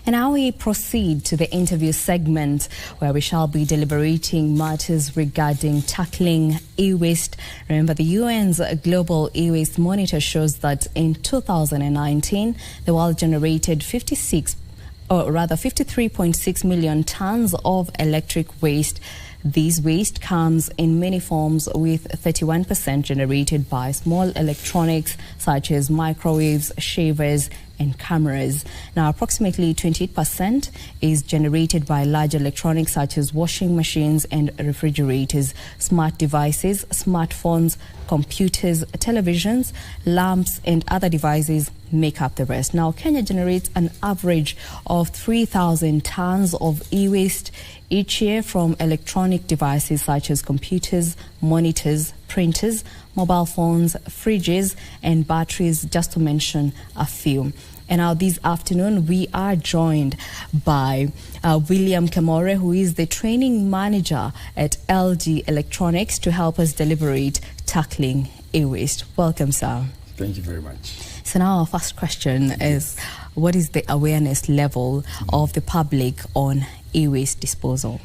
And now we proceed to the interview segment where we shall be deliberating matters regarding tackling e-waste. Remember, the UN's Global E-Waste Monitor shows that in 2019, the world generated 53.6 million tons of electric waste. This waste comes in many forms, with 31% generated by small electronics such as microwaves, shavers and cameras. Now, approximately 28% is generated by large electronics such as washing machines and refrigerators, smart devices, smartphones, computers, televisions, lamps and other devices make up the rest. Now, Kenya generates an average of 3,000 tons of e-waste each year from electronic devices such as computers, monitors, printers, mobile phones, fridges and batteries, just to mention a few. And now this afternoon we are joined by William Kemore, who is the training manager at LG Electronics, to help us deliberate tackling e-waste. Welcome, sir. Thank you very much. So now our first question is, what is the awareness level of the public on e-waste disposal?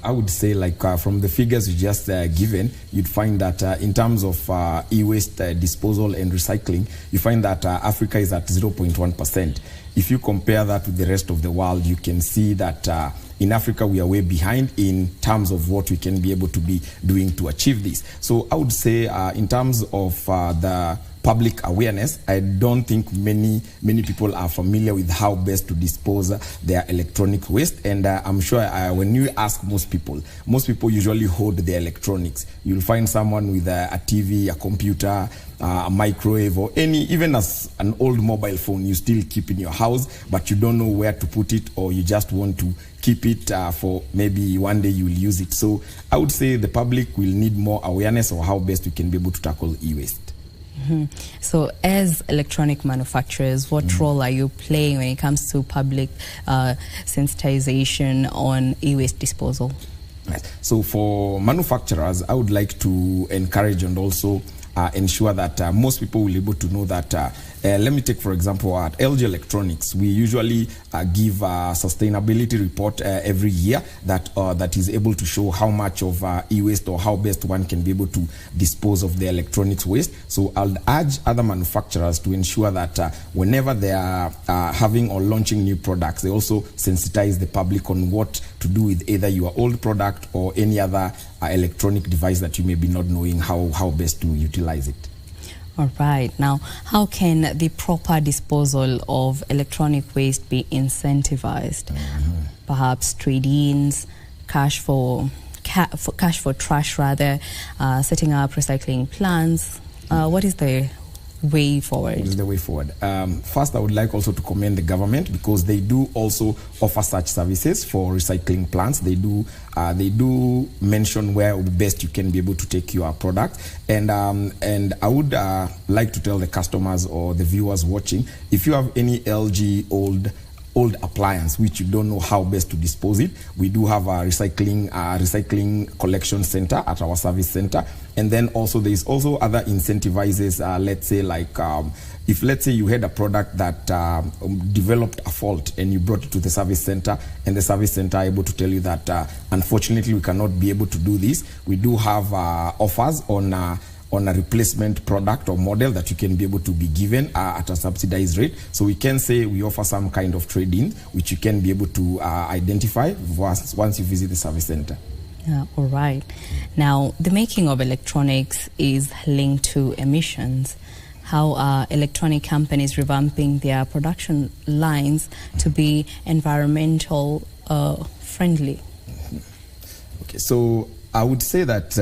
I would say, from the figures you just given, you'd find that in terms of e-waste disposal and recycling, you find that Africa is at 0.1%. If you compare that with the rest of the world, you can see that in Africa we are way behind in terms of what we can be able to be doing to achieve this. So I would say in terms of the public awareness, I don't think many people are familiar with how best to dispose their electronic waste. And I'm sure when you ask most people usually hold their electronics. You'll find someone with a TV, a computer, a microwave, or even as an old mobile phone you still keep in your house, but you don't know where to put it, or you just want to keep it for maybe one day you will use it. So I would say the public will need more awareness of how best we can be able to tackle e-waste. So as electronic manufacturers, what role are you playing when it comes to public sensitization on e-waste disposal? Right. So for manufacturers, I would like to encourage and also ensure that most people will be able to know that, let me take for example at LG Electronics, we usually give a sustainability report every year that is able to show how much of e-waste or how best one can be able to dispose of the electronics waste. So I'll urge other manufacturers to ensure that whenever they are having or launching new products, they also sensitize the public on what to do with either your old product or any other electronic device that you may be not knowing how best to utilize it. All right. Now, how can the proper disposal of electronic waste be incentivized? Perhaps trade-ins, cash for trash rather, setting up recycling plants. What is the way forward? What is the way forward? First, I would like also to commend the government, because they do also offer such services for recycling plants. They do mention where best you can be able to take your product. And I would like to tell the customers or the viewers watching, if you have any LG old appliance which you don't know how best to dispose it, we do have a recycling collection center at our service center. And then also there is also other incentivizes, let's say if let's say you had a product that developed a fault and you brought it to the service center, and the service center are able to tell you that unfortunately we cannot be able to do this, we do have offers on a replacement product or model that you can be able to be given at a subsidized rate. So we can say we offer some kind of trade-in which you can be able to identify once you visit the service center. All right. Now, the making of electronics is linked to emissions. How are electronic companies revamping their production lines to be environmental friendly? Okay, so I would say that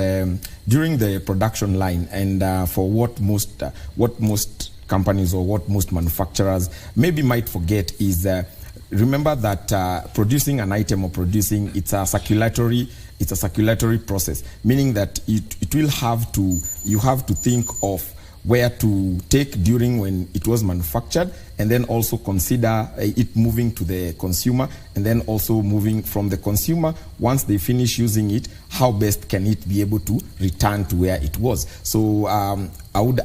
during the production line, and for what most companies or what most manufacturers maybe might forget is remember that producing an item or it's a circulatory process, meaning that you have to think of where to take during when it was manufactured, and then also consider it moving to the consumer, and then also moving from the consumer, once they finish using it, how best can it be able to return to where it was. So I would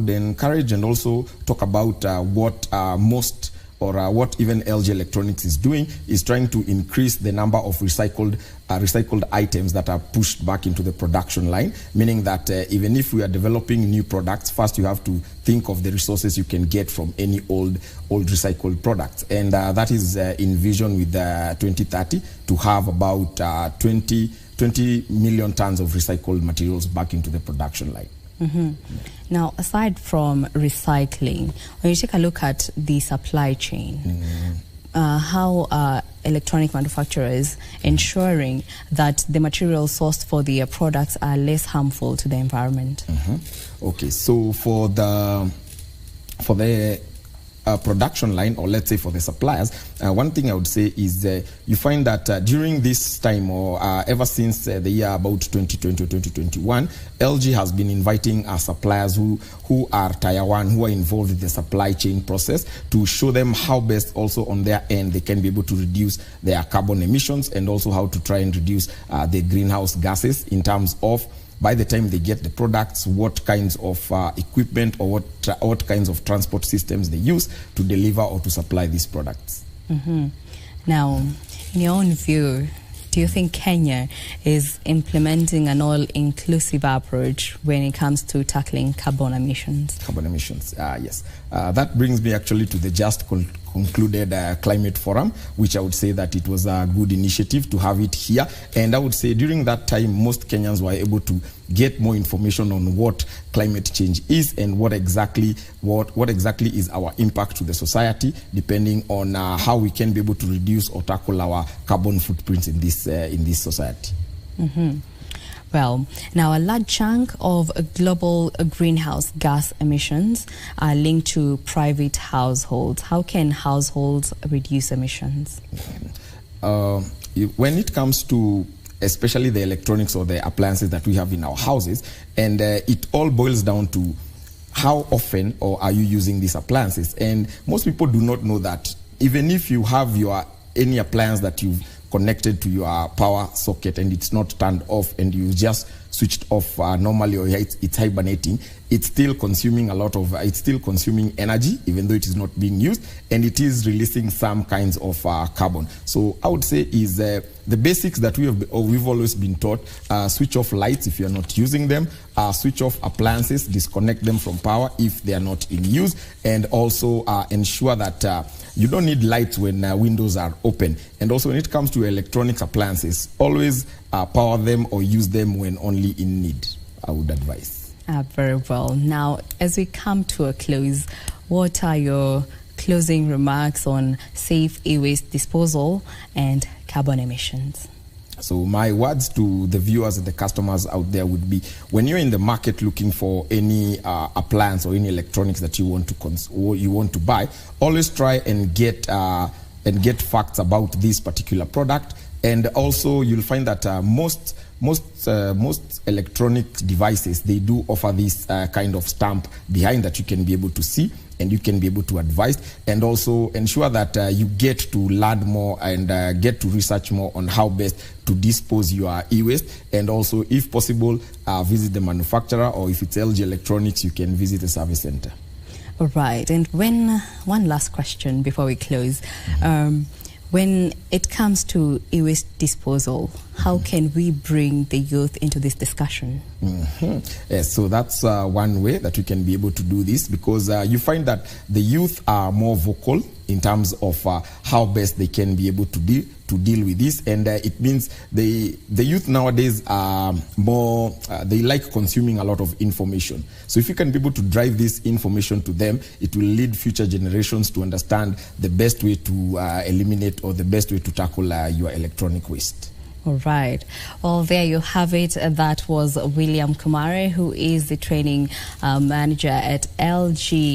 encourage and also talk about what most or what even LG Electronics is doing is trying to increase the number of recycled items that are pushed back into the production line, meaning that even if we are developing new products, first you have to think of the resources you can get from any old recycled products. And that is envisioned with 2030 to have about 20 million tons of recycled materials back into the production line. Mm-hmm. Now, aside from recycling, when you take a look at the supply chain, how electronic manufacturers ensuring that the materials sourced for their products are less harmful to the environment? Okay, so for the production line, or let's say for the suppliers, one thing I would say is you find that during this time, or ever since the year about 2020 or 2021, LG has been inviting our suppliers who are tier 1, who are involved in the supply chain process, to show them how best also on their end they can be able to reduce their carbon emissions, and also how to try and reduce the greenhouse gases in terms of, by the time they get the products, what kinds of equipment or what kinds of transport systems they use to deliver or to supply these products. Now, in your own view, do you think Kenya is implementing an all-inclusive approach when it comes to tackling carbon emissions? Carbon emissions, yes. That brings me actually to the just concluded climate forum, which I would say that it was a good initiative to have it here. And I would say during that time, most Kenyans were able to get more information on what climate change is and what exactly is our impact to the society, depending on how we can be able to reduce or tackle our carbon footprints in this society. Well, now a large chunk of global greenhouse gas emissions are linked to private households. How can households reduce emissions? When it comes to especially the electronics or the appliances that we have in our houses, and it all boils down to how often or are you using these appliances. And most people do not know that even if you have any appliance that you've connected to your power socket and it's not turned off, and you just switched off normally, or it's hibernating, it's still consuming it's still consuming energy, even though it is not being used, and it is releasing some kinds of carbon. So I would say is the basics that we've always been taught: switch off lights if you're not using them, switch off appliances, disconnect them from power if they are not in use, and also ensure that you don't need lights when windows are open. And also when it comes to electronics appliances, always power them or use them when only in need, I would advise. Very well. Now, as we come to a close, what are your closing remarks on safe e-waste disposal and carbon emissions? So my words to the viewers and the customers out there would be: when you're in the market looking for any appliance or any electronics that you want to buy, always try and get facts about this particular product. And also you'll find that most electronic devices, they do offer this kind of stamp behind that you can be able to see and you can be able to advise, and also ensure that you get to learn more and get to research more on how best to dispose your e-waste. And also, if possible, visit the manufacturer, or if it's LG Electronics, you can visit the service center. All right. And one last question before we close. When it comes to e-waste disposal, how can we bring the youth into this discussion? Yes, so that's one way that you can be able to do this, because you find that the youth are more vocal in terms of how best they can be able to deal with this. And it means the youth nowadays are more, they like consuming a lot of information. So if you can be able to drive this information to them, it will lead future generations to understand the best way to eliminate, or the best way to tackle your electronic waste. All right. Well, there you have it. That was William Kemore, who is the training manager at LG.